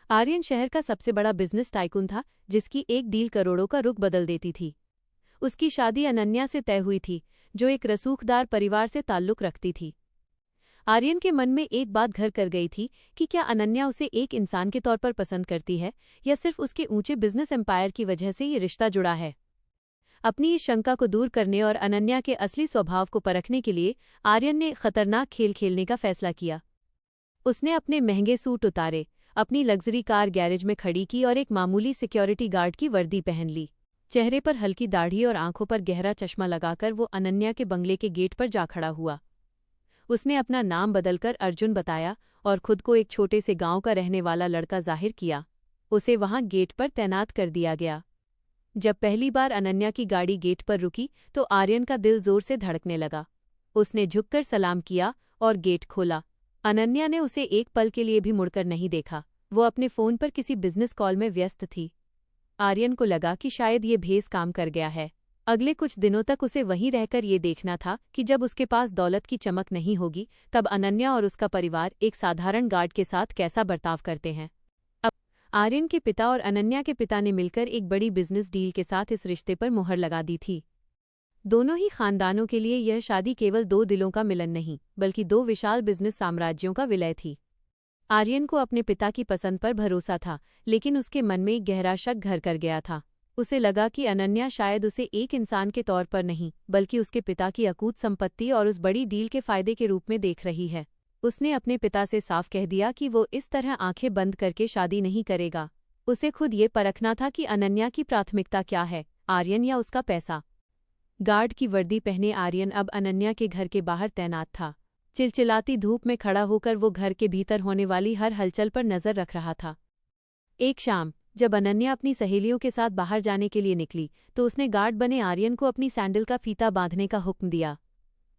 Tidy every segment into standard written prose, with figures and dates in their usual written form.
आर्यन शहर का सबसे बड़ा बिजनेस टाइकून था, जिसकी एक डील करोड़ों का रुख बदल देती थी। उसकी शादी अनन्या से तय हुई थी, जो एक रसूखदार परिवार से ताल्लुक रखती थी। आर्यन के मन में एक बात घर कर गई थी कि क्या अनन्या उसे एक इंसान के तौर पर पसंद करती है, या सिर्फ उसके ऊंचे बिजनेस एम्पायर की वजह से ये रिश्ता जुड़ा है। अपनी इस शंका को दूर करने और अनन्या के असली स्वभाव को परखने के लिए आर्यन ने खतरनाक खेल खेलने का फैसला किया। उसने अपने महंगे सूट उतारे, अपनी लग्जरी कार गैरेज में खड़ी की और एक मामूली सिक्योरिटी गार्ड की वर्दी पहन ली। चेहरे पर हल्की दाढ़ी और आंखों पर गहरा चश्मा लगाकर वो अनन्या के बंगले के गेट पर जा खड़ा हुआ। उसने अपना नाम बदलकर अर्जुन बताया और खुद को एक छोटे से गांव का रहने वाला लड़का जाहिर किया। उसे वहां गेट पर तैनात कर दिया गया। जब पहली बार अनन्या की गाड़ी गेट पर रुकी तो आर्यन का दिल जोर से धड़कने लगा। उसने झुककर सलाम किया और गेट खोला। अनन्या ने उसे एक पल के लिए भी मुड़कर नहीं देखा। वो अपने फोन पर किसी बिजनेस कॉल में व्यस्त थी। आर्यन को लगा कि शायद ये भेस काम कर गया है। अगले कुछ दिनों तक उसे वहीं रहकर ये देखना था कि जब उसके पास दौलत की चमक नहीं होगी, तब अनन्या और उसका परिवार एक साधारण गार्ड के साथ कैसा बर्ताव करते हैं। अब आर्यन के पिता और अनन्या के पिता ने मिलकर एक बड़ी बिजनेस डील के साथ इस रिश्ते पर मुहर लगा दी थी। दोनों ही खानदानों के लिए यह शादी केवल दो दिलों का मिलन नहीं, बल्कि दो विशाल बिजनेस साम्राज्यों का विलय थी। आर्यन को अपने पिता की पसंद पर भरोसा था, लेकिन उसके मन में एक गहरा शक घर कर गया था। उसे लगा कि अनन्या शायद उसे एक इंसान के तौर पर नहीं, बल्कि उसके पिता की अकूत संपत्ति और उस बड़ी डील के फायदे के रूप में देख रही है। उसने अपने पिता से साफ कह दिया कि वो इस तरह आंखें बंद करके शादी नहीं करेगा। उसे खुद ये परखना था कि अनन्या की प्राथमिकता क्या है, आर्यन या उसका पैसा। गार्ड की वर्दी पहने आर्यन अब अनन्या के घर के बाहर तैनात था। चिलचिलाती धूप में खड़ा होकर वो घर के भीतर होने वाली हर हलचल पर नजर रख रहा था। एक शाम जब अनन्या अपनी सहेलियों के साथ बाहर जाने के लिए निकली तो उसने गार्ड बने आर्यन को अपनी सैंडल का फीता बांधने का हुक्म दिया।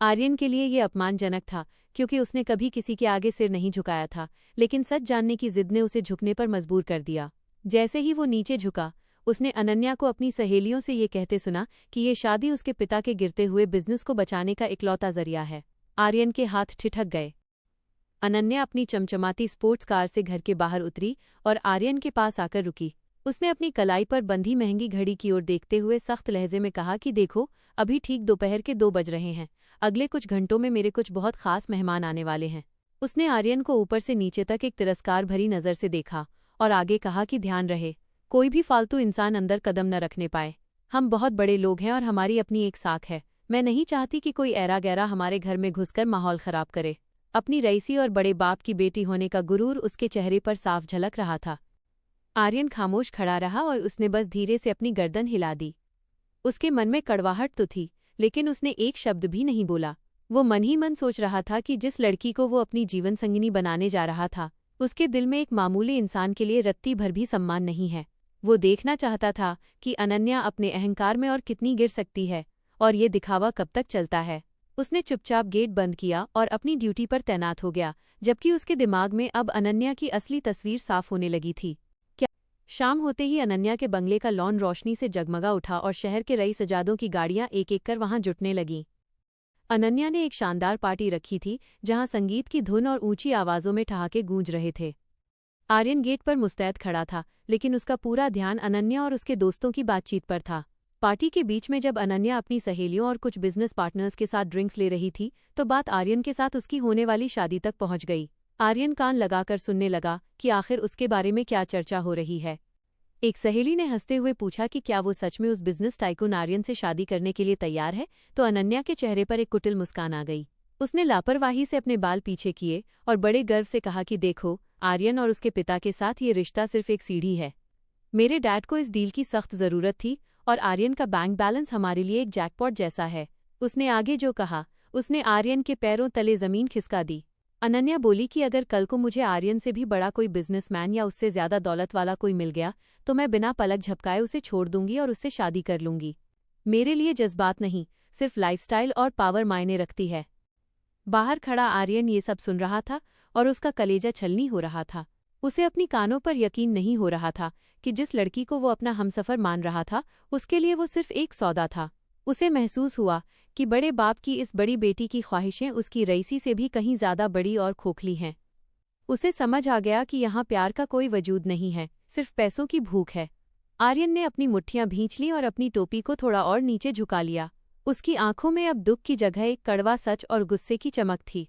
आर्यन के लिए ये अपमानजनक था, क्योंकि उसने कभी किसी के आगे सिर नहीं झुकाया था, लेकिन सच जानने की जिद ने उसे झुकने पर मजबूर कर दिया। जैसे ही वो नीचे झुका, उसने अनन्या को अपनी सहेलियों से ये कहते सुना कि ये शादी उसके पिता के गिरते हुए बिजनेस को बचाने का इकलौता जरिया है। आर्यन के हाथ ठिठक गए। अनन्या अपनी चमचमाती स्पोर्ट्स कार से घर के बाहर उतरी और आर्यन के पास आकर रुकी। उसने अपनी कलाई पर बंधी महंगी घड़ी की ओर देखते हुए सख्त लहजे में कहा कि देखो, अभी ठीक दोपहर के 2 बज रहे हैं। अगले कुछ घंटों में मेरे कुछ बहुत खास मेहमान आने वाले हैं। उसने आर्यन को ऊपर से नीचे तक एक तिरस्कार भरी नज़र से देखा और आगे कहा कि ध्यान रहे, कोई भी फालतू इंसान अंदर कदम न रखने पाए। हम बहुत बड़े लोग हैं और हमारी अपनी एक साख है। मैं नहीं चाहती कि कोई ऐरा गैरा हमारे घर में घुसकर माहौल खराब करे। अपनी रईसी और बड़े बाप की बेटी होने का गुरूर उसके चेहरे पर साफ झलक रहा था। आर्यन खामोश खड़ा रहा और उसने बस धीरे से अपनी गर्दन हिला दी। उसके मन में कड़वाहट तो थी, लेकिन उसने एक शब्द भी नहीं बोला। वो मन ही मन सोच रहा था कि जिस लड़की को वो अपनी जीवन संगिनी बनाने जा रहा था, उसके दिल में एक मामूली इंसान के लिए रत्ती भर भी सम्मान नहीं है। वो देखना चाहता था कि अनन्या अपने अहंकार में और कितनी गिर सकती है, और ये दिखावा कब तक चलता है। उसने चुपचाप गेट बंद किया और अपनी ड्यूटी पर तैनात हो गया, जबकि उसके दिमाग में अब अनन्या की असली तस्वीर साफ होने लगी थी। शाम होते ही अनन्या के बंगले का लॉन रोशनी से जगमगा उठा और शहर के रईस सजादों की गाड़ियां एक एक कर वहां जुटने लगीं। अनन्या ने एक शानदार पार्टी रखी थी, जहां संगीत की धुन और ऊंची आवाजों में ठहाके गूंज रहे थे। आर्यन गेट पर मुस्तैद खड़ा था, लेकिन उसका पूरा ध्यान अनन्या और उसके दोस्तों की बातचीत पर था। पार्टी के बीच में जब अनन्या अपनी सहेलियों और कुछ बिजनेस पार्टनर्स के साथ ड्रिंक्स ले रही थी, तो बात आर्यन के साथ उसकी होने वाली शादी तक पहुंच गई। आर्यन कान लगाकर सुनने लगा कि आखिर उसके बारे में क्या चर्चा हो रही है। एक सहेली ने हंसते हुए पूछा कि क्या वो सच में उस बिजनेस टाइकून आर्यन से शादी करने के लिए तैयार है, तो अनन्या के चेहरे पर एक कुटिल मुस्कान आ गई। उसने लापरवाही से अपने बाल पीछे किए और बड़े गर्व से कहा कि देखो, आर्यन और उसके पिता के साथ ये रिश्ता सिर्फ एक सीढ़ी है। मेरे डैड को इस डील की सख्त जरूरत थी और आर्यन का बैंक बैलेंस हमारे लिए एक जैकपॉट जैसा है। उसने आगे जो कहा, उसने आर्यन के पैरों तले जमीन खिसका दी। अनन्या बोली कि अगर कल को मुझे आर्यन से भी बड़ा कोई बिजनेसमैन या उससे ज्यादा दौलत वाला कोई मिल गया, तो मैं बिना पलक झपकाए उसे छोड़ दूंगी और उससे शादी कर लूंगी। मेरे लिए जज्बात नहीं, सिर्फ लाइफस्टाइल और पावर मायने रखती है। बाहर खड़ा आर्यन ये सब सुन रहा था और उसका कलेजा छलनी हो रहा था। उसे अपनी कानों पर यकीन नहीं हो रहा था कि जिस लड़की को वो अपना हमसफर मान रहा था, उसके लिए वो सिर्फ एक सौदा था। उसे महसूस हुआ कि बड़े बाप की इस बड़ी बेटी की ख्वाहिशें उसकी रईसी से भी कहीं ज्यादा बड़ी और खोखली हैं। उसे समझ आ गया कि यहाँ प्यार का कोई वजूद नहीं है, सिर्फ पैसों की भूख है। आर्यन ने अपनी मुट्ठियां भींच लीं और अपनी टोपी को थोड़ा और नीचे झुका लिया। उसकी आंखों में अब दुख की जगह एक कड़वा सच और गुस्से की चमक थी।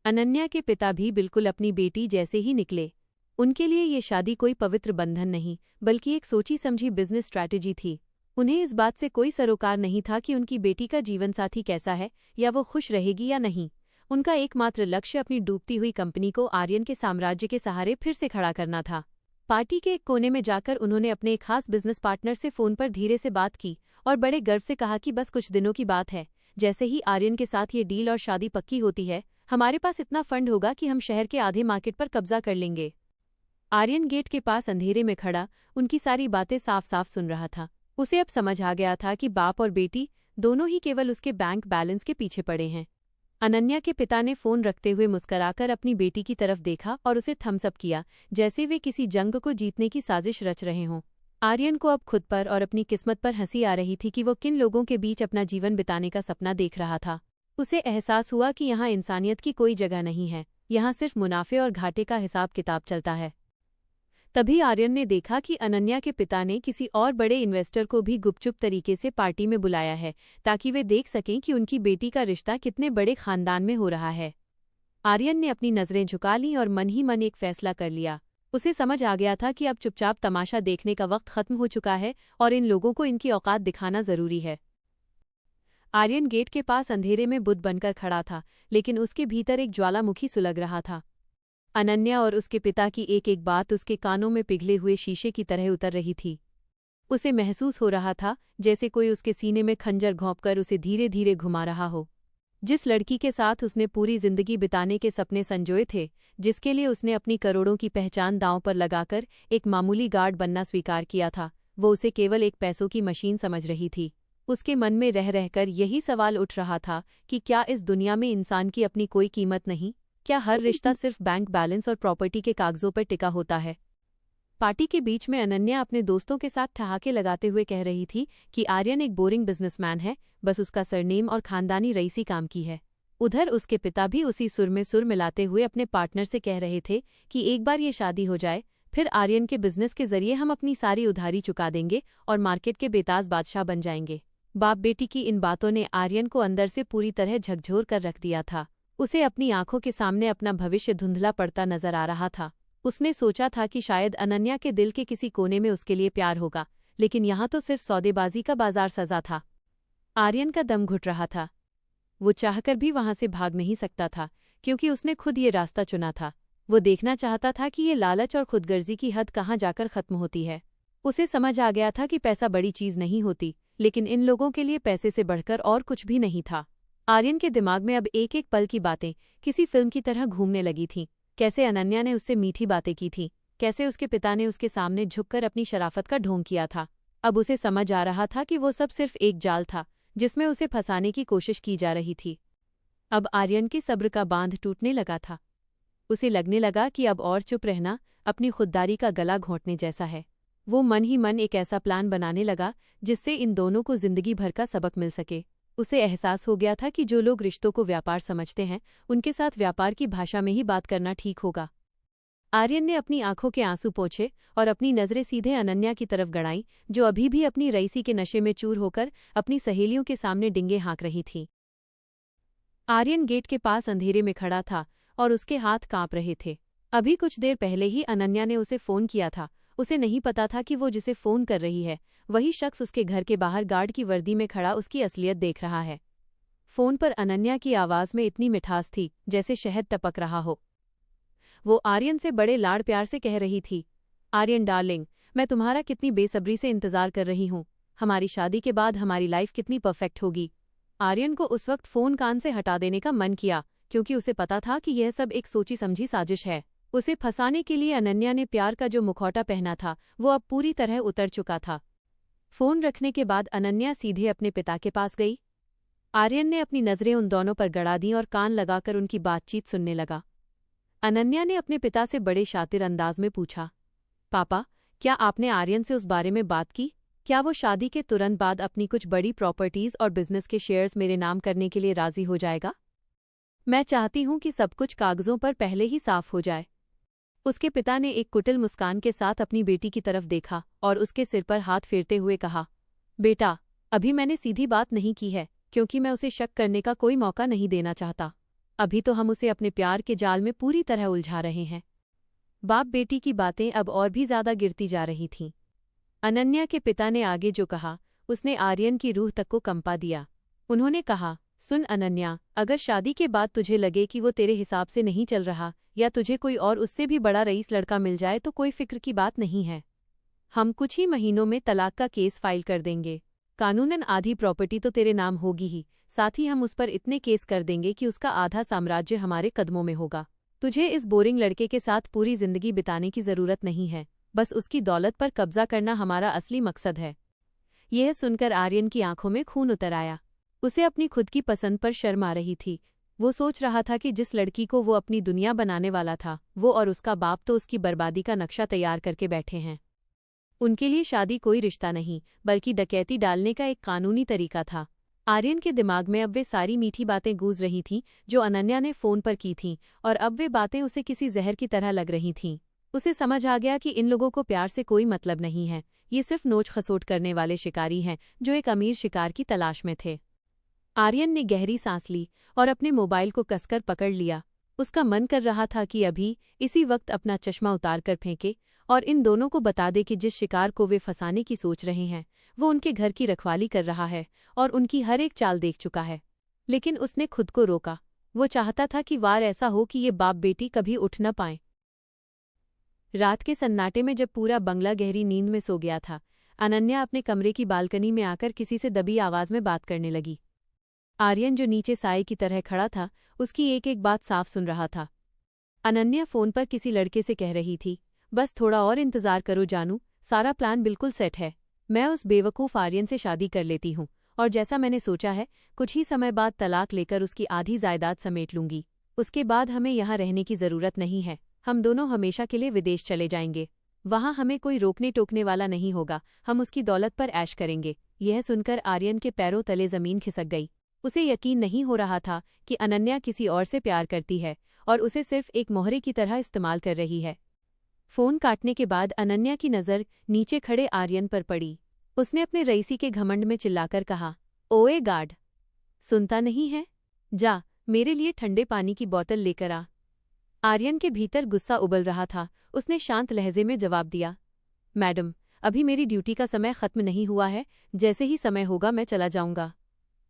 अनन्या के पिता भी बिल्कुल अपनी बेटी जैसे ही निकले। उनके लिए ये शादी कोई पवित्र बंधन नहीं, बल्कि एक सोची समझी बिजनेस स्ट्रैटेजी थी। उन्हें इस बात से कोई सरोकार नहीं था कि उनकी बेटी का जीवनसाथी कैसा है या वो खुश रहेगी या नहीं। उनका एकमात्र लक्ष्य अपनी डूबती हुई कंपनी को आर्यन के साम्राज्य के सहारे फिर से खड़ा करना था। पार्टी के एक कोने में जाकर उन्होंने अपने एक खास बिजनेस पार्टनर से फोन पर धीरे से बात की और बड़े गर्व से कहा कि बस कुछ दिनों की बात है, जैसे ही आर्यन के साथ ये डील और शादी पक्की होती है, हमारे पास इतना फंड होगा कि हम शहर के आधे मार्केट पर कब्जा कर लेंगे। आर्यन गेट के पास अंधेरे में खड़ा उनकी सारी बातें साफ साफ सुन रहा था। उसे अब समझ आ गया था कि बाप और बेटी दोनों ही केवल उसके बैंक बैलेंस के पीछे पड़े हैं। अनन्या के पिता ने फोन रखते हुए मुस्कुराकर अपनी बेटी की तरफ देखा और उसे थम्स अप किया, जैसे वे किसी जंग को जीतने की साजिश रच रहे हों। आर्यन को अब खुद पर और अपनी किस्मत पर हंसी आ रही थी कि वो किन लोगों के बीच अपना जीवन बिताने का सपना देख रहा था। उसे एहसास हुआ कि यहाँ इंसानियत की कोई जगह नहीं है, यहाँ सिर्फ मुनाफे और घाटे का हिसाब किताब चलता है। तभी आर्यन ने देखा कि अनन्या के पिता ने किसी और बड़े इन्वेस्टर को भी गुपचुप तरीके से पार्टी में बुलाया है, ताकि वे देख सकें कि उनकी बेटी का रिश्ता कितने बड़े खानदान में हो रहा है। आर्यन ने अपनी नज़रें झुका लीं और मन ही मन एक फैसला कर लिया। उसे समझ आ गया था कि अब चुपचाप तमाशा देखने का वक्त खत्म हो चुका है और इन लोगों को इनकी औकात दिखाना जरूरी है। आर्यन गेट के पास अंधेरे में बुद्ध बनकर खड़ा था, लेकिन उसके भीतर एक ज्वालामुखी सुलग रहा था। अनन्या और उसके पिता की एक एक बात उसके कानों में पिघले हुए शीशे की तरह उतर रही थी। उसे महसूस हो रहा था जैसे कोई उसके सीने में खंजर घोंपकर उसे धीरे धीरे घुमा रहा हो। जिस लड़की के साथ उसने पूरी जिंदगी बिताने के सपने संजोए थे, जिसके लिए उसने अपनी करोड़ों की पहचान दांव पर लगाकर एक मामूली गार्ड बनना स्वीकार किया था, वो उसे केवल एक पैसों की मशीन समझ रही थी। उसके मन में रह रहकर यही सवाल उठ रहा था कि क्या इस दुनिया में इंसान की अपनी कोई कीमत नहीं? क्या हर रिश्ता सिर्फ बैंक बैलेंस और प्रॉपर्टी के कागजों पर टिका होता है? पार्टी के बीच में अनन्या अपने दोस्तों के साथ ठहाके लगाते हुए कह रही थी कि आर्यन एक बोरिंग बिजनेसमैन है, बस उसका सरनेम और खानदानी रईसी काम की है। उधर उसके पिता भी उसी सुर में सुर मिलाते हुए अपने पार्टनर से कह रहे थे कि एक बार ये शादी हो जाए, फिर आर्यन के बिजनेस के जरिए हम अपनी सारी उधारी चुका देंगे और मार्केट के बेताज बादशाह बन जाएंगे। बाप बेटी की इन बातों ने आर्यन को अंदर से पूरी तरह झकझोर कर रख दिया था। उसे अपनी आंखों के सामने अपना भविष्य धुंधला पड़ता नजर आ रहा था। उसने सोचा था कि शायद अनन्या के दिल के किसी कोने में उसके लिए प्यार होगा, लेकिन यहाँ तो सिर्फ सौदेबाजी का बाजार सजा था। आर्यन का दम घुट रहा था। वो चाहकर भी वहां से भाग नहीं सकता था, क्योंकि उसने खुद ये रास्ता चुना था। वो देखना चाहता था कि ये लालच और खुदगर्जी की हद कहाँ जाकर खत्म होती है। उसे समझ आ गया था कि पैसा बड़ी चीज नहीं होती, लेकिन इन लोगों के लिए पैसे से बढ़कर और कुछ भी नहीं था। आर्यन के दिमाग में अब एक एक पल की बातें किसी फिल्म की तरह घूमने लगी थीं। कैसे अनन्या ने उससे मीठी बातें की थी, कैसे उसके पिता ने उसके सामने झुककर अपनी शराफत का ढोंग किया था। अब उसे समझ आ रहा था कि वो सब सिर्फ एक जाल था जिसमें उसे फंसाने की कोशिश की जा रही थी। अब आर्यन के सब्र का बांध टूटने लगा था। उसे लगने लगा कि अब और चुप रहना अपनी खुददारी का गला घोंटने जैसा है। वो मन ही मन एक ऐसा प्लान बनाने लगा जिससे इन दोनों को जिंदगी भर का सबक मिल सके। उसे एहसास हो गया था कि जो लोग रिश्तों को व्यापार समझते हैं, उनके साथ व्यापार की भाषा में ही बात करना ठीक होगा। आर्यन ने अपनी आंखों के आंसू पोंछे और अपनी नजरें सीधे अनन्या की तरफ गड़ाईं, जो अभी भी अपनी रईसी के नशे में चूर होकर अपनी सहेलियों के सामने डिंगे हाँक रही थी। आर्यन गेट के पास अंधेरे में खड़ा था और उसके हाथ कांप रहे थे। अभी कुछ देर पहले ही अनन्या ने उसे फोन किया था। उसे नहीं पता था कि वो जिसे फोन कर रही है वही शख्स उसके घर के बाहर गार्ड की वर्दी में खड़ा उसकी असलियत देख रहा है। फोन पर अनन्या की आवाज में इतनी मिठास थी जैसे शहद टपक रहा हो। वो आर्यन से बड़े लाड़ प्यार से कह रही थी, आर्यन डार्लिंग, मैं तुम्हारा कितनी बेसब्री से इंतजार कर रही हूँ। हमारी शादी के बाद हमारी लाइफ कितनी परफेक्ट होगी। आर्यन को उस वक्त फोन कान से हटा देने का मन किया, क्योंकि उसे पता था कि यह सब एक सोची समझी साजिश है। उसे फंसाने के लिए अनन्या ने प्यार का जो मुखौटा पहना था वो अब पूरी तरह उतर चुका था। फोन रखने के बाद अनन्या सीधे अपने पिता के पास गई। आर्यन ने अपनी नजरें उन दोनों पर गड़ा दीं और कान लगाकर उनकी बातचीत सुनने लगा। अनन्या ने अपने पिता से बड़े शातिर अंदाज में पूछा, पापा, क्या आपने आर्यन से उस बारे में बात की? क्या वो शादी के तुरंत बाद अपनी कुछ बड़ी प्रॉपर्टीज और बिजनेस के शेयर्स मेरे नाम करने के लिए राजी हो जाएगा? मैं चाहती हूं कि सब कुछ कागजों पर पहले ही साफ हो जाए। उसके पिता ने एक कुटिल मुस्कान के साथ अपनी बेटी की तरफ देखा और उसके सिर पर हाथ फेरते हुए कहा, बेटा, अभी मैंने सीधी बात नहीं की है, क्योंकि मैं उसे शक करने का कोई मौका नहीं देना चाहता। अभी तो हम उसे अपने प्यार के जाल में पूरी तरह उलझा रहे हैं। बाप बेटी की बातें अब और भी ज्यादा गिरती जा रही थीं। अनन्या के पिता ने आगे जो कहा, उसने आर्यन की रूह तक को कंपा दिया। उन्होंने कहा, सुन अनन्या, अगर शादी के बाद तुझे लगे कि वो तेरे हिसाब से नहीं चल रहा या तुझे कोई और उससे भी बड़ा रईस लड़का मिल जाए तो कोई फिक्र की बात नहीं है। हम कुछ ही महीनों में तलाक का केस फाइल कर देंगे। कानूनन आधी प्रॉपर्टी तो तेरे नाम होगी ही, साथ ही हम उस पर इतने केस कर देंगे कि उसका आधा साम्राज्य हमारे कदमों में होगा। तुझे इस बोरिंग लड़के के साथ पूरी जिंदगी बिताने की जरूरत नहीं है, बस उसकी दौलत पर कब्जा करना हमारा असली मकसद है। यह सुनकर आर्यन की आंखों में खून उतर आया। उसे अपनी खुद की पसंद पर शर्म आ रही थी। वो सोच रहा था कि जिस लड़की को वो अपनी दुनिया बनाने वाला था, वो और उसका बाप तो उसकी बर्बादी का नक्शा तैयार करके बैठे हैं। उनके लिए शादी कोई रिश्ता नहीं, बल्कि डकैती डालने का एक कानूनी तरीका था। आर्यन के दिमाग में अब वे सारी मीठी बातें गूंज रही थीं जो अनन्या ने फोन पर की थीं, और अब वे बातें उसे किसी जहर की तरह लग रही थीं। उसे समझ आ गया कि इन लोगों को प्यार से कोई मतलब नहीं है, ये सिर्फ नोच खसोट करने वाले शिकारी हैं जो एक अमीर शिकार की तलाश में थे। आर्यन ने गहरी सांस ली और अपने मोबाइल को कसकर पकड़ लिया। उसका मन कर रहा था कि अभी इसी वक्त अपना चश्मा उतार कर फेंके और इन दोनों को बता दे कि जिस शिकार को वे फंसाने की सोच रहे हैं वो उनके घर की रखवाली कर रहा है और उनकी हर एक चाल देख चुका है। लेकिन उसने खुद को रोका। वो चाहता था कि वार ऐसा हो कि ये बाप बेटी कभी उठ न पाएं। रात के सन्नाटे में जब पूरा बंगला गहरी नींद में सो गया था, अनन्या अपने कमरे की बालकनी में आकर किसी से दबी आवाज में बात करने लगी। आर्यन जो नीचे साए की तरह खड़ा था, उसकी एक एक बात साफ सुन रहा था। अनन्या फोन पर किसी लड़के से कह रही थी, बस थोड़ा और इंतजार करो जानू, सारा प्लान बिल्कुल सेट है। मैं उस बेवकूफ़ आर्यन से शादी कर लेती हूँ और जैसा मैंने सोचा है, कुछ ही समय बाद तलाक लेकर उसकी आधी जायदाद समेट लूंगी। उसके बाद हमें यहाँ रहने की ज़रूरत नहीं है, हम दोनों हमेशा के लिए विदेश चले जाएंगे। वहाँ हमें कोई रोकने टोकने वाला नहीं होगा, हम उसकी दौलत पर ऐश करेंगे। यह सुनकर आर्यन के पैरों तले ज़मीन खिसक गई। उसे यकीन नहीं हो रहा था कि अनन्या किसी और से प्यार करती है और उसे सिर्फ एक मोहरे की तरह इस्तेमाल कर रही है। फोन काटने के बाद अनन्या की नज़र नीचे खड़े आर्यन पर पड़ी। उसने अपने रईसी के घमंड में चिल्लाकर कहा, ओए गार्ड, सुनता नहीं है? जा, मेरे लिए ठंडे पानी की बोतल लेकर आ। आर्यन के भीतर गुस्सा उबल रहा था। उसने शांत लहजे में जवाब दिया, मैडम, अभी मेरी ड्यूटी का समय खत्म नहीं हुआ है, जैसे ही समय होगा मैं चला जाऊंगा।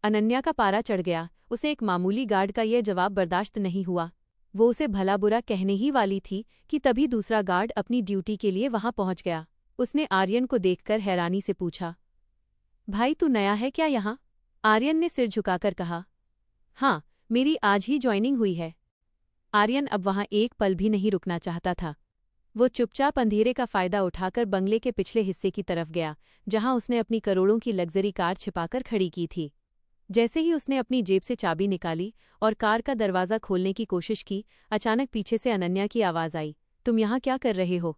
अनन्या का पारा चढ़ गया। उसे एक मामूली गार्ड का यह जवाब बर्दाश्त नहीं हुआ। वो उसे भला बुरा कहने ही वाली थी कि तभी दूसरा गार्ड अपनी ड्यूटी के लिए वहां पहुंच गया। उसने आर्यन को देखकर हैरानी से पूछा, भाई तू नया है क्या यहाँ? आर्यन ने सिर झुकाकर कहा, हाँ, मेरी आज ही ज्वाइनिंग हुई है। आर्यन अब वहां एक पल भी नहीं रुकना चाहता था। वो चुपचाप अंधेरे का फायदा उठाकर बंगले के पिछले हिस्से की तरफ गया, जहां उसने अपनी करोड़ों की लग्जरी कार छिपाकर खड़ी की थी। जैसे ही उसने अपनी जेब से चाबी निकाली और कार का दरवाज़ा खोलने की कोशिश की, अचानक पीछे से अनन्या की आवाज़ आई, तुम यहाँ क्या कर रहे हो?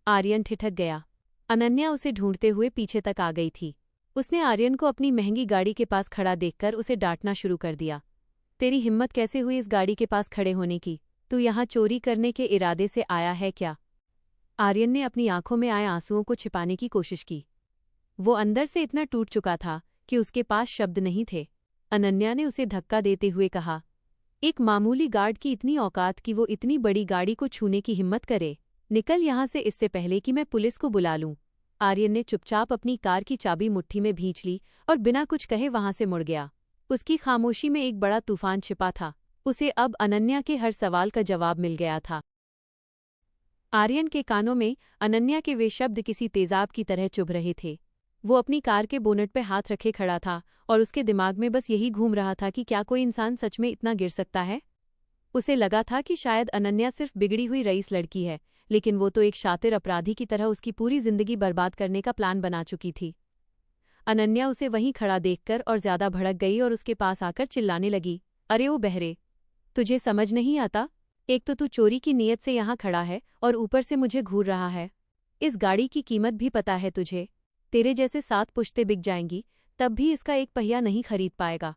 आर्यन ठिठक गया। अनन्या उसे ढूंढते हुए पीछे तक आ गई थी। उसने आर्यन को अपनी महंगी गाड़ी के पास खड़ा देखकर उसे डांटना शुरू कर दिया। तेरी हिम्मत कैसे हुई इस गाड़ी के पास खड़े होने की? तू यहाँ चोरी करने के इरादे से आया है क्या? आर्यन ने अपनी आंखों में आए आंसुओं को छिपाने की कोशिश की। वो अंदर से इतना टूट चुका था कि उसके पास शब्द नहीं थे। अनन्या ने उसे धक्का देते हुए कहा, एक मामूली गार्ड की इतनी औकात कि वो इतनी बड़ी गाड़ी को छूने की हिम्मत करे? निकल यहाँ से इससे पहले कि मैं पुलिस को बुला लूं। आर्यन ने चुपचाप अपनी कार की चाबी मुट्ठी में भींच ली और बिना कुछ कहे वहां से मुड़ गया। उसकी खामोशी में एक बड़ा तूफान छिपा था। उसे अब अनन्या के हर सवाल का जवाब मिल गया था। आर्यन के कानों में अनन्या के वे शब्द किसी तेजाब की तरह चुभ रहे थे। वो अपनी कार के बोनट पे हाथ रखे खड़ा था और उसके दिमाग में बस यही घूम रहा था कि क्या कोई इंसान सच में इतना गिर सकता है? उसे लगा था कि शायद अनन्या सिर्फ बिगड़ी हुई रईस लड़की है, लेकिन वो तो एक शातिर अपराधी की तरह उसकी पूरी जिंदगी बर्बाद करने का प्लान बना चुकी थी। अनन्या उसे वहीं खड़ा देखकर और ज्यादा भड़क गई और उसके पास आकर चिल्लाने लगी, अरे ओ बहरे, तुझे समझ नहीं आता? एक तो तू चोरी की नीयत से यहाँ खड़ा है और ऊपर से मुझे घूर रहा है। इस गाड़ी की कीमत भी पता है तुझे? तेरे जैसे 7 पुश्ते बिक जाएंगी, तब भी इसका एक पहिया नहीं खरीद पाएगा।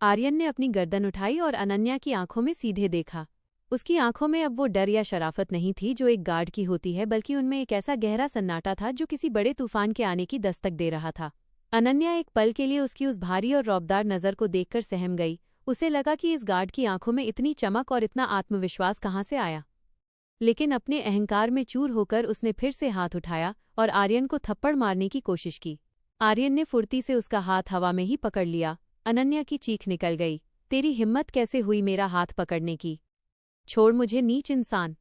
आर्यन ने अपनी गर्दन उठाई और अनन्या की आंखों में सीधे देखा। उसकी आंखों में अब वो डर या शराफत नहीं थी जो एक गार्ड की होती है, बल्कि उनमें एक ऐसा गहरा सन्नाटा था जो किसी बड़े तूफान के आने की दस्तक दे रहा था। अनन्या एक पल के लिए उसकी उस भारी और रौबदार नज़र को देखकर सहम गई। उसे लगा कि इस गार्ड की आंखों में इतनी चमक और इतना आत्मविश्वास कहाँ से आया। लेकिन अपने अहंकार में चूर होकर उसने फिर से हाथ उठाया और आर्यन को थप्पड़ मारने की कोशिश की। आर्यन ने फुर्ती से उसका हाथ हवा में ही पकड़ लिया। अनन्या की चीख निकल गई, तेरी हिम्मत कैसे हुई मेरा हाथ पकड़ने की? छोड़ मुझे नीच इंसान।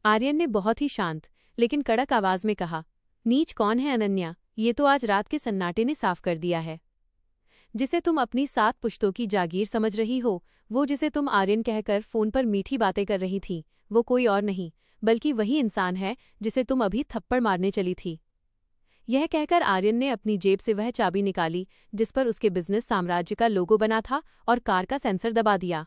आर्यन ने बहुत ही शांत लेकिन कड़क आवाज में कहा, नीच कौन है अनन्या? ये तो आज रात के सन्नाटे ने साफ कर दिया है। जिसे तुम अपनी 7 पुश्तों की जागीर समझ रही हो, वो जिसे तुम आर्यन कहकर फोन पर मीठी बातें कर रही थी, वो कोई और नहीं बल्कि वही इंसान है जिसे तुम अभी थप्पड़ मारने चली थी। यह कहकर आर्यन ने अपनी जेब से वह चाबी निकाली जिस पर उसके बिजनेस साम्राज्य का लोगो बना था और कार का सेंसर दबा दिया।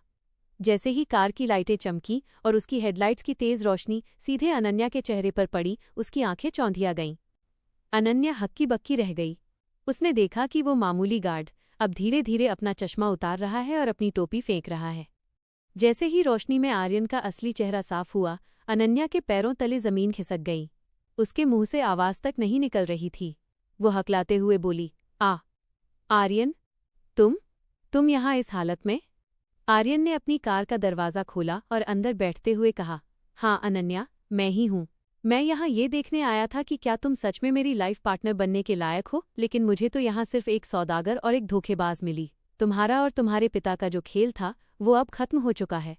जैसे ही कार की लाइटें चमकी और उसकी हेडलाइट्स की तेज रोशनी सीधे अनन्या के चेहरे पर पड़ी, उसकी आंखें चौंधिया गईं। अनन्या हक्की बक्की रह गई। उसने देखा कि वो मामूली गार्ड अब धीरे धीरे अपना चश्मा उतार रहा है और अपनी टोपी फेंक रहा है। जैसे ही रोशनी में आर्यन का असली चेहरा साफ हुआ, अनन्या के पैरों तले जमीन खिसक गई। उसके मुंह से आवाज तक नहीं निकल रही थी। वो हकलाते हुए बोली, आर्यन, तुम यहाँ इस हालत में? आर्यन ने अपनी कार का दरवाज़ा खोला और अंदर बैठते हुए कहा, हाँ अनन्या, मैं ही हूँ। मैं यहाँ ये देखने आया था कि क्या तुम सच में मेरी लाइफ पार्टनर बनने के लायक हो, लेकिन मुझे तो यहाँ सिर्फ एक सौदागर और एक धोखेबाज मिली। तुम्हारा और तुम्हारे पिता का जो खेल था वो अब खत्म हो चुका है।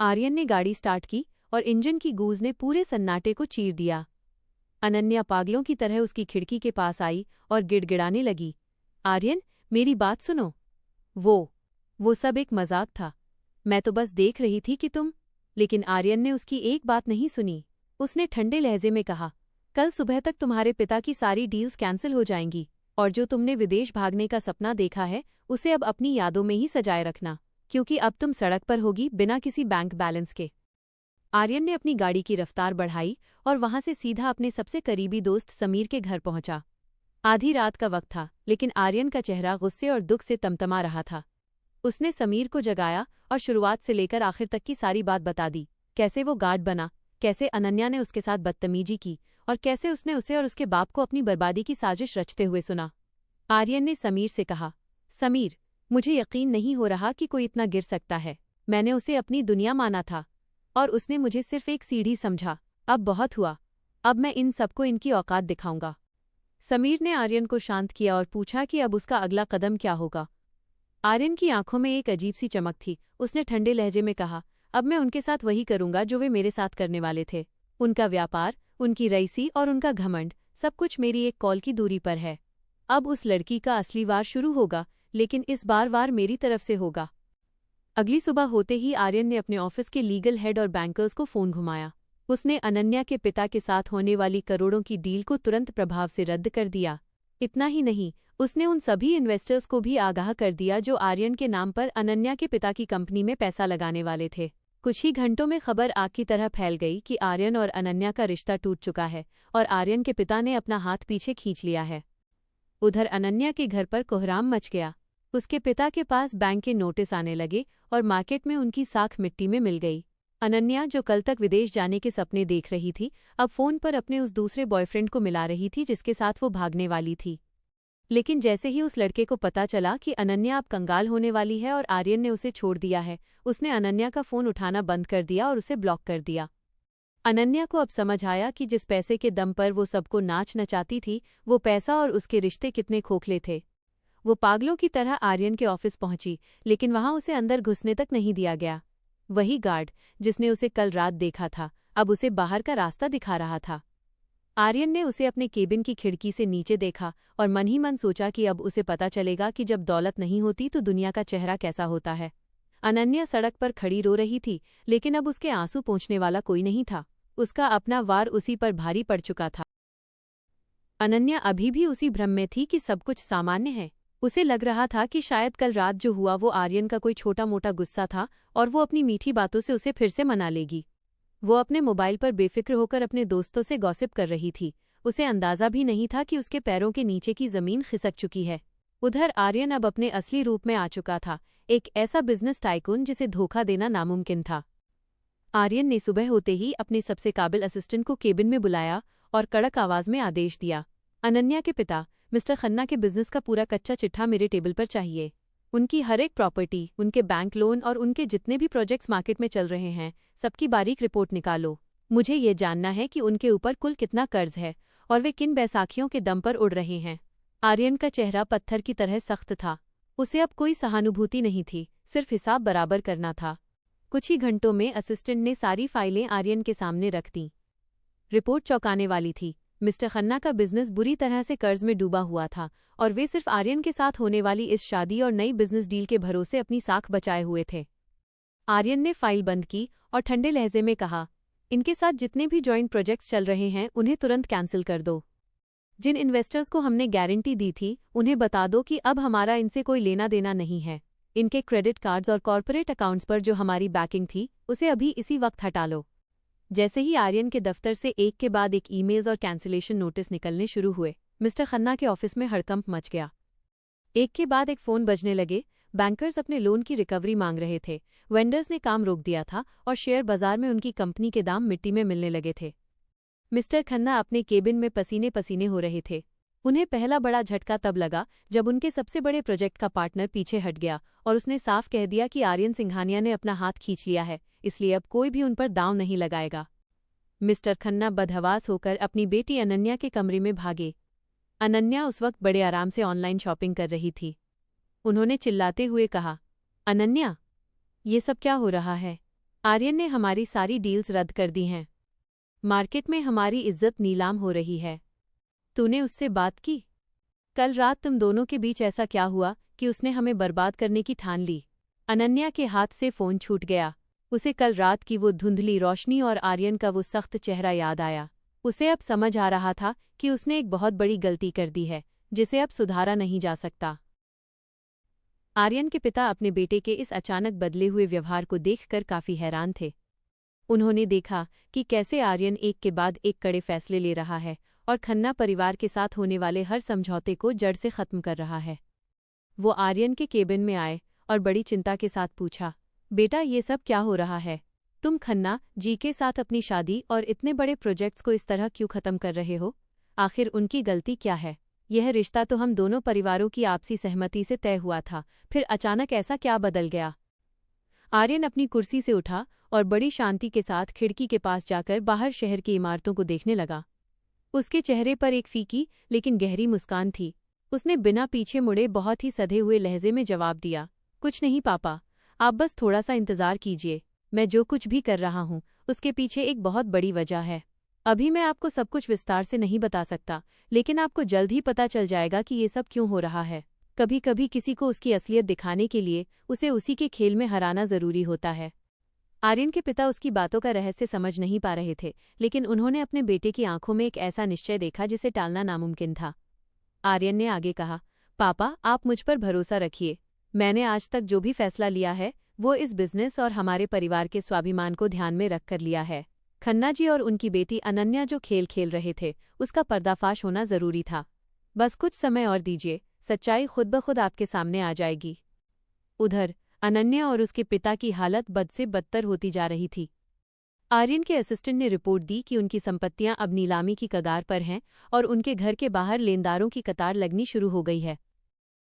आर्यन ने गाड़ी स्टार्ट की और इंजन की गूंज ने पूरे सन्नाटे को चीर दिया। अनन्या पागलों की तरह उसकी खिड़की के पास आई और गिड़गिड़ाने लगी, आर्यन, मेरी बात सुनो। वो सब एक मजाक था। मैं तो बस देख रही थी कि तुम। लेकिन आर्यन ने उसकी एक बात नहीं सुनी। उसने ठंडे लहजे में कहा, कल सुबह तक तुम्हारे पिता की सारी डील्स कैंसिल हो जाएंगी और जो तुमने विदेश भागने का सपना देखा है उसे अब अपनी यादों में ही सजाए रखना, क्योंकि अब तुम सड़क पर होगी बिना किसी बैंक बैलेंस के। आर्यन ने अपनी गाड़ी की रफ्तार बढ़ाई और वहां से सीधा अपने सबसे करीबी दोस्त समीर के घर पहुंचा। आधी रात का वक्त था, लेकिन आर्यन का चेहरा गुस्से और दुख से तमतमा रहा था। उसने समीर को जगाया और शुरुआत से लेकर आखिर तक की सारी बात बता दी। कैसे वो गार्ड बना, कैसे अनन्या ने उसके साथ बदतमीजी की और कैसे उसने उसे और उसके बाप को अपनी बर्बादी की साजिश रचते हुए सुना। आर्यन ने समीर से कहा, समीर, मुझे यकीन नहीं हो रहा कि कोई इतना गिर सकता है। मैंने उसे अपनी दुनिया माना था और उसने मुझे सिर्फ एक सीढ़ी समझा। अब बहुत हुआ। अब मैं इन सबको इनकी औकात दिखाऊंगा। समीर ने आर्यन को शांत किया और पूछा कि अब उसका अगला कदम क्या होगा। आर्यन की आंखों में एक अजीब सी चमक थी। उसने ठंडे लहजे में कहा, अब मैं उनके साथ वही करूंगा जो वे मेरे साथ करने वाले थे। उनका व्यापार, उनकी रईसी और उनका घमंड, सब कुछ मेरी एक कॉल की दूरी पर है। अब उस लड़की का असली वार शुरू होगा, लेकिन इस बार वार मेरी तरफ से होगा। अगली सुबह होते ही आर्यन ने अपने ऑफिस के लीगल हेड और बैंकर्स को फोन घुमाया। उसने अनन्या के पिता के साथ होने वाली करोड़ों की डील को तुरंत प्रभाव से रद्द कर दिया। इतना ही नहीं, उसने उन सभी इन्वेस्टर्स को भी आगाह कर दिया जो आर्यन के नाम पर अनन्या के पिता की कंपनी में पैसा लगाने वाले थे। कुछ ही घंटों में खबर आग की तरह फैल गई कि आर्यन और अनन्या का रिश्ता टूट चुका है और आर्यन के पिता ने अपना हाथ पीछे खींच लिया है। उधर अनन्या के घर पर कोहराम मच गया। उसके पिता के पास बैंक के नोटिस आने लगे और मार्केट में उनकी साख मिट्टी में मिल गई। अनन्या, जो कल तक विदेश जाने के सपने देख रही थी, अब फोन पर अपने उस दूसरे बॉयफ्रेंड को मिला रही थी जिसके साथ वो भागने वाली थी। लेकिन जैसे ही उस लड़के को पता चला कि अनन्या अब कंगाल होने वाली है और आर्यन ने उसे छोड़ दिया है, उसने अनन्या का फोन उठाना बंद कर दिया और उसे ब्लॉक कर दिया। अनन्या को अब समझ आया कि जिस पैसे के दम पर वो सबको नाच नचाती थी, वो पैसा और उसके रिश्ते कितने खोखले थे। वो पागलों की तरह आर्यन के ऑफिस पहुंची, लेकिन वहां उसे अंदर घुसने तक नहीं दिया गया। वही गार्ड जिसने उसे कल रात देखा था, अब उसे बाहर का रास्ता दिखा रहा था। आर्यन ने उसे अपने केबिन की खिड़की से नीचे देखा और मन ही मन सोचा कि अब उसे पता चलेगा कि जब दौलत नहीं होती तो दुनिया का चेहरा कैसा होता है। अनन्या सड़क पर खड़ी रो रही थी, लेकिन अब उसके आंसू पोंछने वाला कोई नहीं था। उसका अपना वार उसी पर भारी पड़ चुका था। अनन्या अभी भी उसी भ्रम में थी कि सब कुछ सामान्य है। उसे लग रहा था कि शायद कल रात जो हुआ वो आर्यन का कोई छोटा मोटा गुस्सा था और वो अपनी मीठी बातों से उसे फिर से मना लेगी। वो अपने मोबाइल पर बेफिक्र होकर अपने दोस्तों से गॉसिप कर रही थी। उसे अंदाजा भी नहीं था कि उसके पैरों के नीचे की जमीन खिसक चुकी है। उधर आर्यन अब अपने असली रूप में आ चुका था, एक ऐसा बिजनेस टाइकून जिसे धोखा देना नामुमकिन था। आर्यन ने सुबह होते ही अपने सबसे काबिल असिस्टेंट को केबिन में बुलाया और कड़क आवाज में आदेश दिया, अनन्या के पिता मिस्टर खन्ना के बिजनेस का पूरा कच्चा चिट्ठा मेरे टेबल पर चाहिए। उनकी हर एक प्रॉपर्टी, उनके बैंक लोन और उनके जितने भी प्रोजेक्ट्स मार्केट में चल रहे हैं, सबकी बारीक रिपोर्ट निकालो। मुझे ये जानना है कि उनके ऊपर कुल कितना कर्ज है और वे किन बैसाखियों के दम पर उड़ रहे हैं। आर्यन का चेहरा पत्थर की तरह सख्त था। उसे अब कोई सहानुभूति नहीं थी, सिर्फ हिसाब बराबर करना था। कुछ ही घंटों में असिस्टेंट ने सारी फाइलें आर्यन के सामने रख दीं। रिपोर्ट चौंकाने वाली थी। मिस्टर खन्ना का बिजनेस बुरी तरह से कर्ज में डूबा हुआ था और वे सिर्फ आर्यन के साथ होने वाली इस शादी और नई बिजनेस डील के भरोसे अपनी साख बचाए हुए थे। आर्यन ने फाइल बंद की और ठंडे लहजे में कहा, इनके साथ जितने भी जॉइंट प्रोजेक्ट्स चल रहे हैं उन्हें तुरंत कैंसिल कर दो। जिन इन्वेस्टर्स को हमने गारंटी दी थी उन्हें बता दो कि अब हमारा इनसे कोई लेना देना नहीं है। इनके क्रेडिट कार्ड्स और कॉर्पोरेट अकाउंट्स पर जो हमारी बैकिंग थी उसे अभी इसी वक्त हटा लो। जैसे ही आर्यन के दफ्तर से एक के बाद एक ईमेल्स और कैंसिलेशन नोटिस निकलने शुरू हुए, मिस्टर खन्ना के ऑफिस में हड़कंप मच गया। एक के बाद एक फ़ोन बजने लगे। बैंकर्स अपने लोन की रिकवरी मांग रहे थे, वेंडर्स ने काम रोक दिया था और शेयर बाजार में उनकी कंपनी के दाम मिट्टी में मिलने लगे थे। मिस्टर खन्ना अपने केबिन में पसीने पसीने हो रहे थे। उन्हें पहला बड़ा झटका तब लगा जब उनके सबसे बड़े प्रोजेक्ट का पार्टनर पीछे हट गया और उसने साफ कह दिया कि आर्यन सिंघानिया ने अपना हाथ खींच लिया है, इसलिए अब कोई भी उन पर दांव नहीं लगाएगा। मिस्टर खन्ना बदहवास होकर अपनी बेटी अनन्या के कमरे में भागे। अनन्या उस वक्त बड़े आराम से ऑनलाइन शॉपिंग कर रही थी। उन्होंने चिल्लाते हुए कहा, अनन्या, ये सब क्या हो रहा है? आर्यन ने हमारी सारी डील्स रद्द कर दी हैं। मार्केट में हमारी इज्जत नीलाम हो रही है। तूने उससे बात की? कल रात तुम दोनों के बीच ऐसा क्या हुआ कि उसने हमें बर्बाद करने की ठान ली? अनन्या के हाथ से फ़ोन छूट गया। उसे कल रात की वो धुंधली रोशनी और आर्यन का वो सख्त चेहरा याद आया। उसे अब समझ आ रहा था कि उसने एक बहुत बड़ी गलती कर दी है, जिसे अब सुधारा नहीं जा सकता। आर्यन के पिता अपने बेटे के इस अचानक बदले हुए व्यवहार को देखकर काफी हैरान थे। उन्होंने देखा कि कैसे आर्यन एक के बाद एक कड़े फैसले ले रहा है और खन्ना परिवार के साथ होने वाले हर समझौते को जड़ से खत्म कर रहा है। वो आर्यन के केबिन में आए और बड़ी चिंता के साथ पूछा, बेटा, ये सब क्या हो रहा है? तुम खन्ना जी के साथ अपनी शादी और इतने बड़े प्रोजेक्ट्स को इस तरह क्यों खत्म कर रहे हो? आखिर उनकी गलती क्या है? यह रिश्ता तो हम दोनों परिवारों की आपसी सहमति से तय हुआ था, फिर अचानक ऐसा क्या बदल गया? आर्यन अपनी कुर्सी से उठा और बड़ी शांति के साथ खिड़की के पास जाकर बाहर शहर की इमारतों को देखने लगा। उसके चेहरे पर एक फीकी लेकिन गहरी मुस्कान थी। उसने बिना पीछे मुड़े बहुत ही सधे हुए लहजे में जवाब दिया, कुछ नहीं पापा, आप बस थोड़ा सा इंतजार कीजिए। मैं जो कुछ भी कर रहा हूँ उसके पीछे एक बहुत बड़ी वजह है। अभी मैं आपको सब कुछ विस्तार से नहीं बता सकता, लेकिन आपको जल्द ही पता चल जाएगा कि ये सब क्यों हो रहा है। कभी कभी किसी को उसकी असलियत दिखाने के लिए उसे उसी के खेल में हराना जरूरी होता है। आर्यन के पिता उसकी बातों का रहस्य समझ नहीं पा रहे थे, लेकिन उन्होंने अपने बेटे की आंखों में एक ऐसा निश्चय देखा जिसे टालना नामुमकिन था। आर्यन ने आगे कहा, पापा, आप मुझ पर भरोसा रखिए। मैंने आज तक जो भी फैसला लिया है वो इस बिजनेस और हमारे परिवार के स्वाभिमान को ध्यान में रखकर लिया है। खन्ना जी और उनकी बेटी अनन्या जो खेल खेल रहे थे उसका पर्दाफाश होना जरूरी था। बस कुछ समय और दीजिए, सच्चाई खुद ब खुद आपके सामने आ जाएगी। उधर अनन्या और उसके पिता की हालत बद से बदतर होती जा रही थी। आर्यन के असिस्टेंट ने रिपोर्ट दी कि उनकी संपत्तियां अब नीलामी की कगार पर हैं और उनके घर के बाहर लेनदारों की कतार लगनी शुरू हो गई है।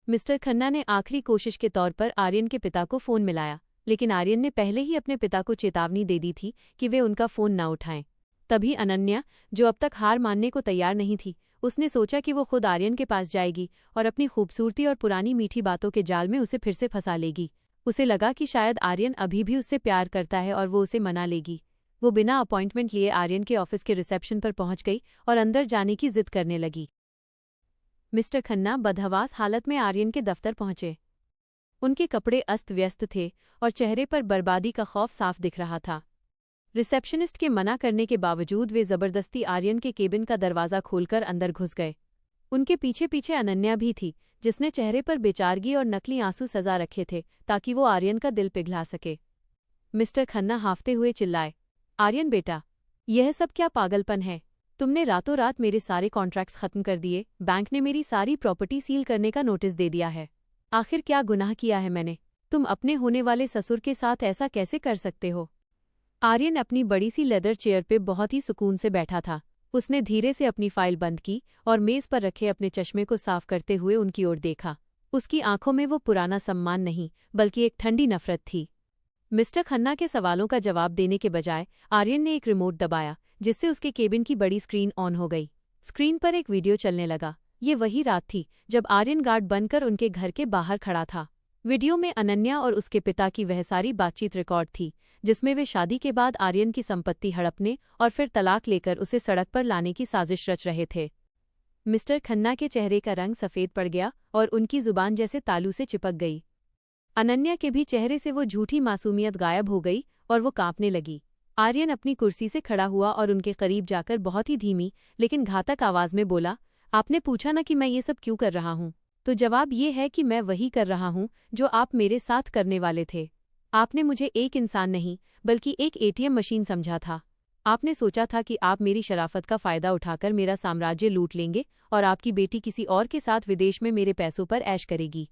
मिस्टर खन्ना ने आखिरी कोशिश के तौर पर आर्यन के पिता को फ़ोन मिलाया, लेकिन आर्यन ने पहले ही अपने पिता को चेतावनी दे दी थी कि वे उनका फ़ोन न उठाएं। तभी अनन्या, जो अब तक हार मानने को तैयार नहीं थी, उसने सोचा कि वो खुद आर्यन के पास जाएगी और अपनी खूबसूरती और पुरानी मीठी बातों के जाल में उसे फिर से फंसा लेगी। उसे लगा कि शायद आर्यन अभी भी उससे प्यार करता है और वो उसे मना लेगी। वो बिना अपॉइंटमेंट लिए आर्यन के ऑफिस के रिसेप्शन पर पहुंच गई और अंदर जाने की जिद करने लगी। मिस्टर खन्ना बदहवास हालत में आर्यन के दफ्तर पहुंचे। उनके कपड़े अस्त व्यस्त थे और चेहरे पर बर्बादी का खौफ साफ दिख रहा था। रिसेप्शनिस्ट के मना करने के बावजूद वे जबरदस्ती आर्यन के केबिन का दरवाज़ा खोलकर अंदर घुस गए। उनके पीछे पीछे अनन्या भी थी, जिसने चेहरे पर बेचारगी और नकली आंसू सजा रखे थे ताकि वो आर्यन का दिल पिघला सके। मिस्टर खन्ना हांफते हुए चिल्लाए, आर्यन बेटा, यह सब क्या पागलपन है? तुमने रातों रात मेरे सारे कॉन्ट्रैक्ट्स खत्म कर दिए, बैंक ने मेरी सारी प्रॉपर्टी सील करने का नोटिस दे दिया है। आखिर क्या गुनाह किया है मैंने? तुम अपने होने वाले ससुर के साथ ऐसा कैसे कर सकते हो? आर्यन अपनी बड़ी सी लेदर चेयर पे बहुत ही सुकून से बैठा था। उसने धीरे से अपनी फाइल बंद की और मेज पर रखे अपने चश्मे को साफ करते हुए उनकी ओर देखा। उसकी आंखों में वो पुराना सम्मान नहीं, बल्कि एक ठंडी नफरत थी। मिस्टर खन्ना के सवालों का जवाब देने के बजाय आर्यन ने एक रिमोट दबाया, जिससे उसके केबिन की बड़ी स्क्रीन ऑन हो गई। स्क्रीन पर एक वीडियो चलने लगा। ये वही रात थी जब आर्यन गार्ड बनकर उनके घर के बाहर खड़ा था। वीडियो में अनन्या और उसके पिता की वह सारी बातचीत रिकॉर्ड थी, जिसमें वे शादी के बाद आर्यन की संपत्ति हड़पने और फिर तलाक लेकर उसे सड़क पर लाने की साजिश रच रहे थे। मिस्टर खन्ना के चेहरे का रंग सफ़ेद पड़ गया और उनकी जुबान जैसे तालू से चिपक गई। अनन्या के भी चेहरे से वो झूठी मासूमियत गायब हो गई और वो कांपने लगी। आर्यन अपनी कुर्सी से खड़ा हुआ और उनके करीब जाकर बहुत ही धीमी लेकिन घातक आवाज में बोला, आपने पूछा ना कि मैं ये सब क्यों कर रहा हूँ, तो जवाब ये है कि मैं वही कर रहा हूँ जो आप मेरे साथ करने वाले थे। आपने मुझे एक इंसान नहीं बल्कि एक एटीएम मशीन समझा था। आपने सोचा था कि आप मेरी शराफत का फायदा उठाकर मेरा साम्राज्य लूट लेंगे और आपकी बेटी किसी और के साथ विदेश में मेरे पैसों पर ऐश करेगी।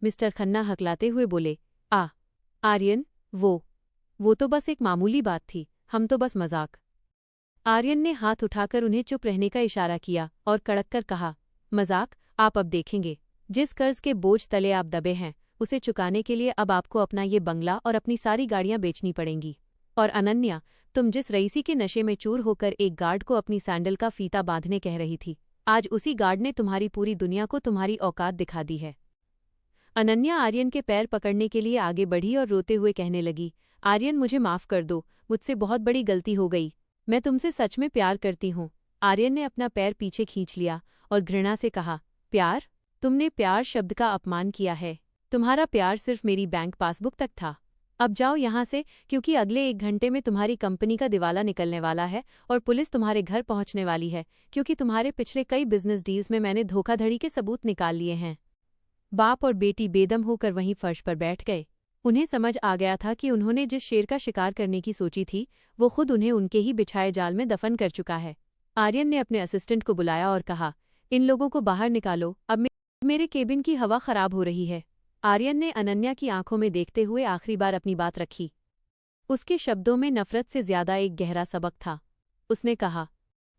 मिस्टर खन्ना हकलाते हुए बोले, आर्यन, वो तो बस एक मामूली बात थी, हम तो बस मजाक। आर्यन ने हाथ उठाकर उन्हें चुप रहने का इशारा किया और कड़क कर कहा, मजाक? आप अब देखेंगे। जिस कर्ज के बोझ तले आप दबे हैं, उसे चुकाने के लिए अब आपको अपना ये बंगला और अपनी सारी गाड़ियां बेचनी पड़ेंगी। और अनन्या, तुम जिस रईसी के नशे में चूर होकर एक गार्ड को अपनी सैंडल का फीता बांधने कह रही थी, आज उसी गार्ड ने तुम्हारी पूरी दुनिया को तुम्हारी औकात दिखा दी है। अनन्या आर्यन के पैर पकड़ने के लिए आगे बढ़ी और रोते हुए कहने लगी, आर्यन, मुझे माफ कर दो, मुझसे बहुत बड़ी गलती हो गई। मैं तुमसे सच में प्यार करती हूँ। आर्यन ने अपना पैर पीछे खींच लिया और घृणा से कहा, प्यार? तुमने प्यार शब्द का अपमान किया है। तुम्हारा प्यार सिर्फ मेरी बैंक पासबुक तक था। अब जाओ यहाँ से, क्योंकि अगले 1 घंटे में तुम्हारी कंपनी का दिवाला निकलने वाला है और पुलिस तुम्हारे घर पहुंचने वाली है, क्योंकि तुम्हारे पिछले कई बिजनेस डील्स में मैंने धोखाधड़ी के सबूत निकाल लिए हैं। बाप और बेटी बेदम होकर वहीं फर्श पर बैठ गए। उन्हें समझ आ गया था कि उन्होंने जिस शेर का शिकार करने की सोची थी, वो खुद उन्हें उनके ही बिछाए जाल में दफन कर चुका है। आर्यन ने अपने असिस्टेंट को बुलाया और कहा, इन लोगों को बाहर निकालो, अब मेरे केबिन की हवा खराब हो रही है। आर्यन ने अनन्या की आंखों में देखते हुए आखिरी बार अपनी बात रखी। उसके शब्दों में नफरत से ज्यादा एक गहरा सबक था। उसने कहा,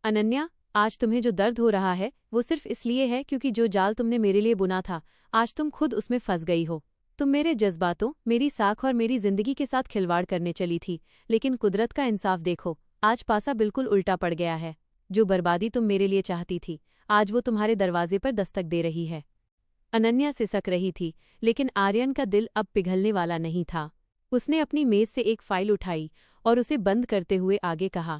अनन्या, आज तुम्हें जो दर्द हो रहा है वो सिर्फ इसलिए है क्योंकि जो जाल तुमने मेरे लिए बुना था, आज तुम खुद उसमें फंस गई हो। तुम मेरे जज्बातों, मेरी साख और मेरी जिंदगी के साथ खिलवाड़ करने चली थी, लेकिन कुदरत का इंसाफ देखो, आज पासा बिल्कुल उल्टा पड़ गया है। जो बर्बादी तुम मेरे लिए चाहती थी, आज वो तुम्हारे दरवाजे पर दस्तक दे रही है। अनन्या सिसक रही थी, लेकिन आर्यन का दिल अब पिघलने वाला नहीं था। उसने अपनी मेज से एक फाइल उठाई और उसे बंद करते हुए आगे कहा,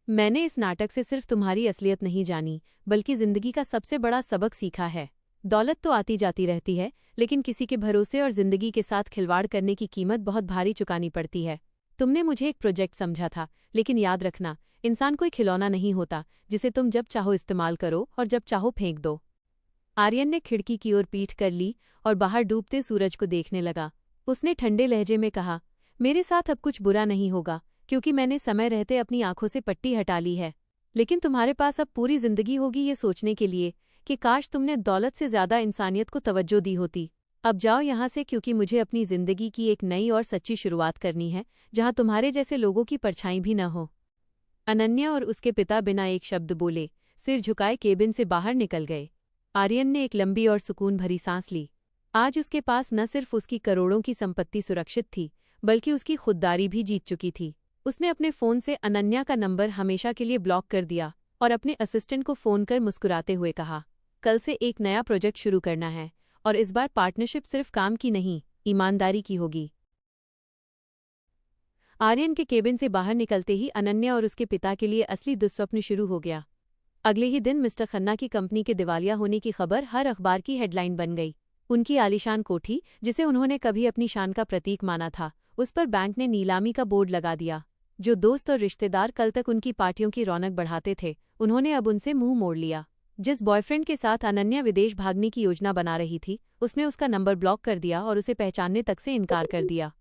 मैंने इस नाटक से सिर्फ तुम्हारी असलियत नहीं जानी, बल्कि जिंदगी का सबसे बड़ा सबक सीखा है। दौलत तो आती जाती रहती है, लेकिन किसी के भरोसे और जिंदगी के साथ खिलवाड़ करने की कीमत बहुत भारी चुकानी पड़ती है। तुमने मुझे एक प्रोजेक्ट समझा था, लेकिन याद रखना, इंसान कोई खिलौना नहीं होता जिसे तुम जब चाहो इस्तेमाल करो और जब चाहो फेंक दो। आर्यन ने खिड़की की ओर पीठ कर ली और बाहर डूबते सूरज को देखने लगा। उसने ठंडे लहजे में कहा, मेरे साथ अब कुछ बुरा नहीं होगा, क्योंकि मैंने समय रहते अपनी आंखों से पट्टी हटा ली है। लेकिन तुम्हारे पास अब पूरी जिंदगी होगी ये सोचने के लिए कि काश तुमने दौलत से ज्यादा इंसानियत को तवज्जो दी होती। अब जाओ यहाँ से, क्योंकि मुझे अपनी जिंदगी की एक नई और सच्ची शुरुआत करनी है, जहाँ तुम्हारे जैसे लोगों की परछाई भी न हो। अनन्या और उसके पिता बिना एक शब्द बोले सिर झुकाए केबिन से बाहर निकल गए। आर्यन ने एक लंबी और सुकून भरी सांस ली। आज उसके पास न सिर्फ उसकी करोड़ों की संपत्ति सुरक्षित थी, बल्कि उसकी खुददारी भी जीत चुकी थी। उसने अपने फोन से अनन्या का नंबर हमेशा के लिए ब्लॉक कर दिया और अपने असिस्टेंट को फोन कर मुस्कुराते हुए कहा, कल से एक नया प्रोजेक्ट शुरू करना है, और इस बार पार्टनरशिप सिर्फ काम की नहीं, ईमानदारी की होगी। आर्यन के केबिन से बाहर निकलते ही अनन्या और उसके पिता के लिए असली दुस्वप्न शुरू हो गया। अगले ही दिन मिस्टर खन्ना की कंपनी के दिवालिया होने की खबर हर अखबार की हेडलाइन बन गई। उनकी आलीशान कोठी, जिसे उन्होंने कभी अपनी शान का प्रतीक माना था, उस पर बैंक ने नीलामी का बोर्ड लगा दिया। जो दोस्त और रिश्तेदार कल तक उनकी पार्टियों की रौनक बढ़ाते थे, उन्होंने अब उनसे मुंह मोड़ लिया। जिस बॉयफ्रेंड के साथ अनन्या विदेश भागने की योजना बना रही थी, उसने उसका नंबर ब्लॉक कर दिया और उसे पहचानने तक से इनकार कर दिया।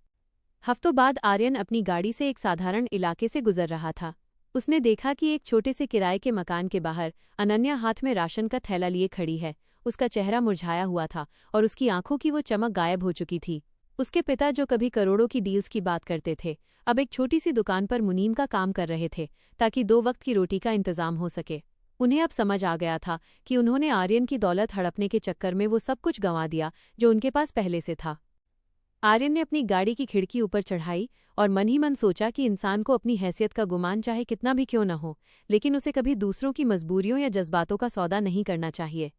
हफ्तों बाद आर्यन अपनी गाड़ी से एक साधारण इलाके से गुजर रहा था। उसने देखा कि एक छोटे से किराए के मकान के बाहर अनन्या हाथ में राशन का थैला लिए खड़ी है। उसका चेहरा मुरझाया हुआ था और उसकी आंखों की वो चमक गायब हो चुकी थी। उसके पिता जो कभी करोड़ों की डील्स की बात करते थे, अब एक छोटी सी दुकान पर मुनीम का काम कर रहे थे ताकि 2 वक्त की रोटी का इंतजाम हो सके। उन्हें अब समझ आ गया था कि उन्होंने आर्यन की दौलत हड़पने के चक्कर में वो सब कुछ गंवा दिया जो उनके पास पहले से था। आर्यन ने अपनी गाड़ी की खिड़की ऊपर चढ़ाई और मन ही मन सोचा कि इंसान को अपनी हैसियत का गुमान चाहे कितना भी क्यों न हो, लेकिन उसे कभी दूसरों की मजबूरियों या जज्बातों का सौदा नहीं करना चाहिए।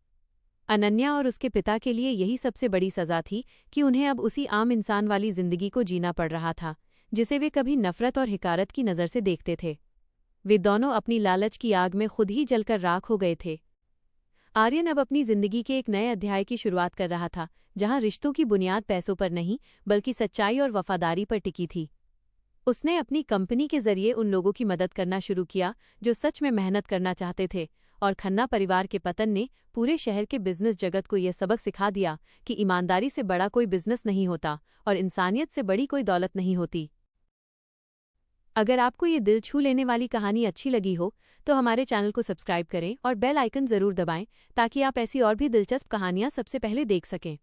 अनन्या और उसके पिता के लिए यही सबसे बड़ी सजा थी कि उन्हें अब उसी आम इंसान वाली जिंदगी को जीना पड़ रहा था जिसे वे कभी नफरत और हिकारत की नज़र से देखते थे। वे दोनों अपनी लालच की आग में खुद ही जलकर राख हो गए थे। आर्यन अब अपनी जिंदगी के एक नए अध्याय की शुरुआत कर रहा था, जहां रिश्तों की बुनियाद पैसों पर नहीं बल्कि सच्चाई और वफादारी पर टिकी थी। उसने अपनी कंपनी के जरिए उन लोगों की मदद करना शुरू किया जो सच में मेहनत करना चाहते थे, और खन्ना परिवार के पतन ने पूरे शहर के बिजनेस जगत को यह सबक सिखा दिया कि ईमानदारी से बड़ा कोई बिजनेस नहीं होता और इंसानियत से बड़ी कोई दौलत नहीं होती। अगर आपको ये दिल छू लेने वाली कहानी अच्छी लगी हो तो हमारे चैनल को सब्सक्राइब करें और बेल आइकन ज़रूर दबाएं ताकि आप ऐसी और भी दिलचस्प कहानियां सबसे पहले देख सकें।